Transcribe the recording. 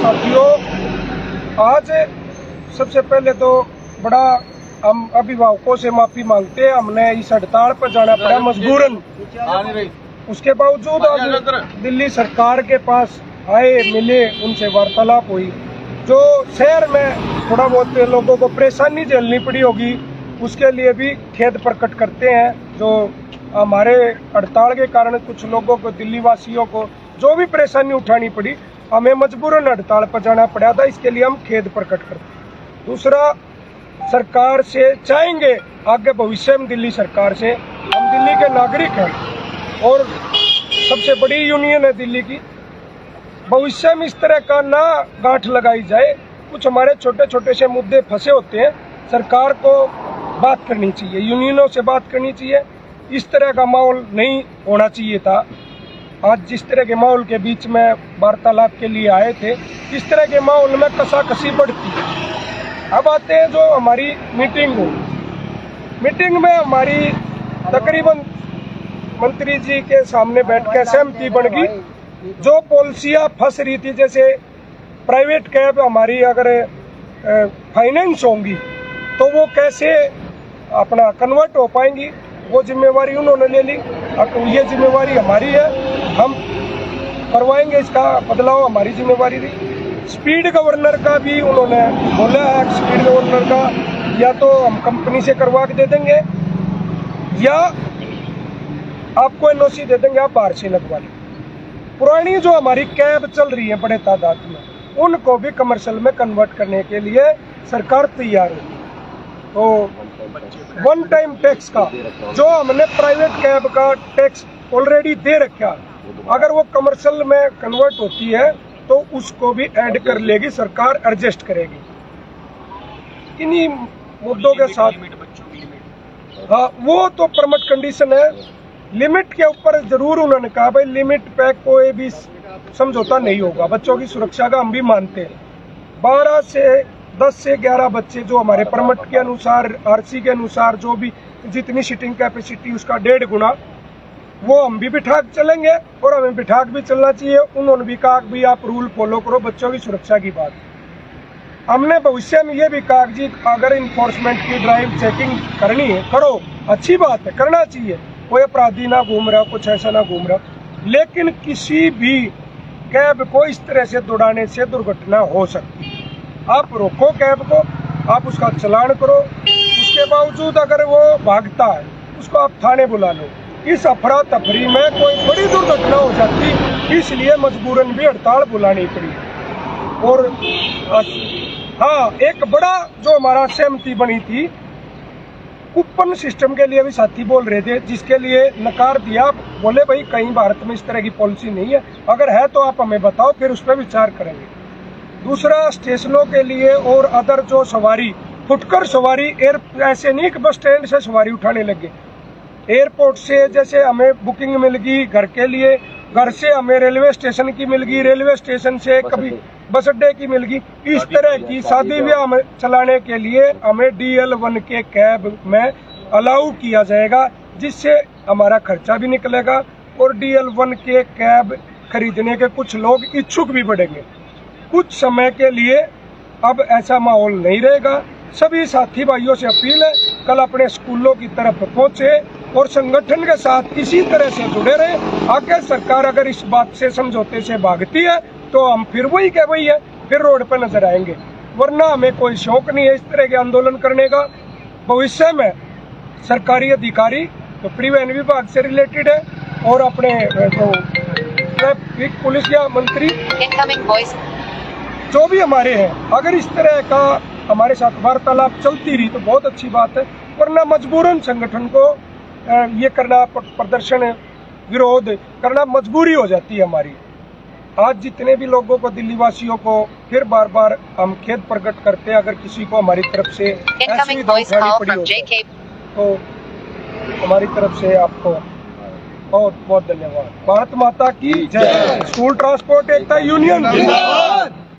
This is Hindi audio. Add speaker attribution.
Speaker 1: साथियों, आज सबसे पहले तो बड़ा हम अभिभावकों से माफी मांगते हैं। हमने इस हड़ताल पर जाना पड़ा मजबूरन। उसके बावजूद आज दिल्ली सरकार के पास आए, मिले, उनसे वार्तालाप हुई। जो शहर में थोड़ा बहुत लोगों को परेशानी झेलनी पड़ी होगी, उसके लिए भी खेद प्रकट करते हैं। जो हमारे हड़ताल के कारण कुछ लोगों को, दिल्ली वासियों को जो भी परेशानी उठानी पड़ी, हमें मजबूरन हड़ताल पर जाना पड़ा था, इसके लिए हम खेद प्रकट करते हैं। दूसरा, सरकार से चाहेंगे आगे भविष्य में दिल्ली सरकार से, हम दिल्ली के नागरिक हैं और सबसे बड़ी यूनियन है दिल्ली की, भविष्य में इस तरह का ना गांठ लगाई जाए। कुछ हमारे छोटे छोटे से मुद्दे फंसे होते हैं, सरकार को बात करनी चाहिए, यूनियनों से बात करनी चाहिए। इस तरह का माहौल नहीं होना चाहिए था। आज जिस तरह के माहौल के बीच में वार्तालाप के लिए आए थे, इस तरह के माहौल में कसाकसी बढ़ती है। अब आते हैं जो हमारी मीटिंग हो, मीटिंग में हमारी तकरीबन मंत्री जी के सामने बैठ कर सहमति बन गई। जो पॉलिसियां फंस रही थी, जैसे प्राइवेट कैब हमारी अगर फाइनेंस होंगी तो वो कैसे अपना कन्वर्ट हो पाएंगी, वो जिम्मेवारी उन्होंने ले ली। अब ये जिम्मेवारी हमारी है, हम करवाएंगे, इसका बदलाव हमारी जिम्मेवारी रही। स्पीड गवर्नर का भी उन्होंने बोला है, स्पीड गवर्नर का या तो हम कंपनी से करवा के दे देंगे या आपको एनओसी दे देंगे, आप बाहर से लगवा लें। पुरानी जो हमारी कैब चल रही है बड़े तादाद में, उनको भी कमर्शियल में कन्वर्ट करने के लिए सरकार तैयार है। तो वन टाइम टैक्स का जो हमने प्राइवेट कैब का टैक्स ऑलरेडी दे रखा, अगर वो कमर्शियल में कन्वर्ट होती है तो उसको भी ऐड कर लेगी सरकार, एडजस्ट करेगी। इन्हीं मुद्दों के साथ, हाँ वो तो परमिट कंडीशन है, लिमिट के ऊपर जरूर उन्होंने कहा भाई लिमिट पे कोई भी समझौता नहीं होगा। बच्चों की सुरक्षा का हम भी मानते हैं। 10 से 11 बच्चे जो हमारे परमिट के अनुसार, आरसी के अनुसार जो भी जितनी सीटिंग कैपेसिटी उसका 1.5 गुना, वो हम भी बिठा चलेंगे और हमें बिठा भी चलना चाहिए। उन्होंने भी कहा कि आप रूल फॉलो करो, बच्चों की सुरक्षा की बात। हमने भविष्य में ये भी कहा कि अगर इन्फोर्समेंट की ड्राइव चेकिंग करनी है करो, अच्छी बात है, करना चाहिए। कोई अपराधी ना घूम रहा, कुछ ऐसा ना घूम रहा, लेकिन किसी भी कैब को इस तरह से दौड़ाने से दुर्घटना हो सकती है। आप रोको कैब को, आप उसका चालान करो, उसके बावजूद अगर वो भागता है उसको आप थाने बुला लो। इस अफरा तफरी में कोई बड़ी दुर्घटना हो जाती, इसलिए मजबूरन भी हड़ताल बुलानी पड़ी। और हाँ, एक बड़ा जो हमारा सहमति बनी थी, कूपन सिस्टम के लिए भी साथी बोल रहे थे, जिसके लिए नकार दिया। बोले भाई कहीं भारत में इस तरह की पॉलिसी नहीं है, अगर है तो आप हमें बताओ, फिर उस पर विचार करेंगे। दूसरा, स्टेशनों के लिए और अदर जो सवारी, फुटकर सवारी, ऐसे नहीं कि बस स्टैंड से सवारी उठाने लगे। एयरपोर्ट से जैसे हमें बुकिंग मिल गई घर के लिए, घर से हमें रेलवे स्टेशन की मिल गई, रेलवे स्टेशन से कभी बस अड्डे की मिल गई, इस तरह की शादी ब्याह में चलाने के लिए हमें DL1 के कैब में अलाउ किया जाएगा, जिससे हमारा खर्चा भी निकलेगा और DL1 के कैब खरीदने के कुछ लोग इच्छुक भी बढ़ेंगे। कुछ समय के लिए अब ऐसा माहौल नहीं रहेगा। सभी साथी भाइयों से अपील है, कल अपने स्कूलों की तरफ पहुंचे और संगठन के साथ इसी तरह से जुड़े रहे। आगे सरकार अगर इस बात से समझौते से भागती है तो हम फिर वही के वही है, फिर रोड पर नजर आएंगे, वरना हमें कोई शौक नहीं है इस तरह के आंदोलन करने का। भविष्य में सरकारी अधिकारी तो परिवहन विभाग से रिलेटेड है और अपने तो ट्रैफिक पुलिस या मंत्री जो भी हमारे हैं, अगर इस तरह का हमारे साथ वार्तालाप चलती रही तो बहुत अच्छी बात है, वरना मजबूरन संगठन को ये करना, प्रदर्शन विरोध करना मजबूरी हो जाती है हमारी। आज जितने भी लोगों को, दिल्ली वासियों को फिर बार बार हम खेद प्रकट करते हैं, अगर किसी को हमारी तरफ से ऐसी उठानी पड़ी हो तो हमारी तरफ से आपको बहुत बहुत धन्यवाद। भारत माता की जय। स्कूल ट्रांसपोर्ट एकता यूनियन।